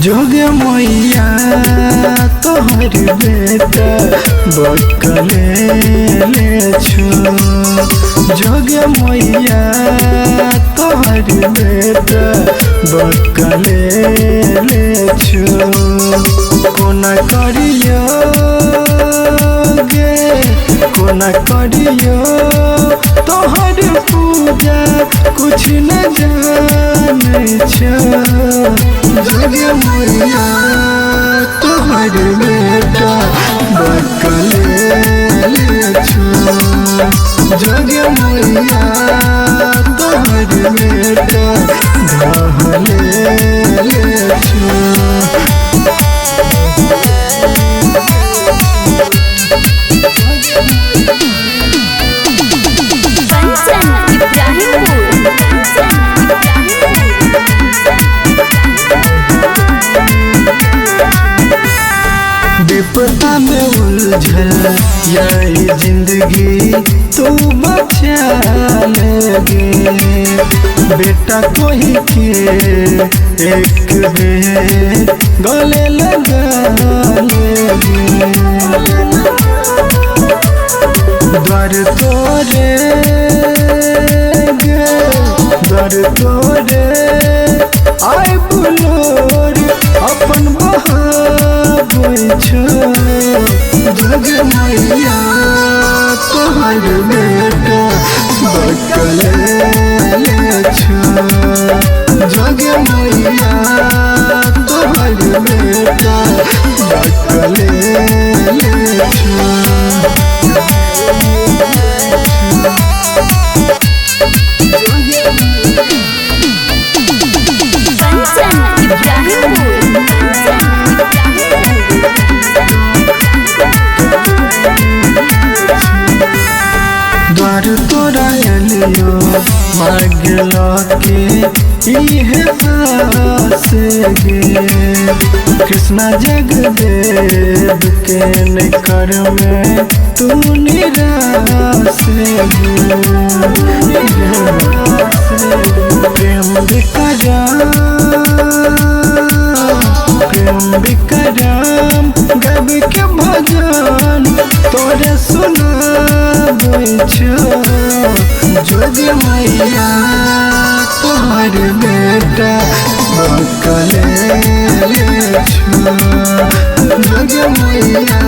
जोगे मैया तोहर बेटा बकले ले छो। जोगे मैया तोहर बेटा बकले ले छो। कोना करियो गे कोना करियो तोहर पूजा कुछ न जाने छो। जोगे मैया तोहर बेटा बकले ले छो। जोगे मैया तोहर बेटा घहले ले छो। विपदा में उलझल यही जिंदगी तू बचा लेगे। बेटा कोई के एक बेर गले लगा लेगे। द्वार तोरे गे द्वार तोरे आय बुलोर अपन जोगे मैया तोहर बेटा बकले ले छो। जोगे मैया तोहर बेटा बकले ले छो। द्वार तोरा एलियो मांगलो के इहे आस गे। कृष्णा जगदेव के निकर में तू निराश गे। प्रेम विक्रम गब के भजन तोरे सुनाबै छो। जोगे मैया तोहर बेटा बकले ले छो। जोगे मैया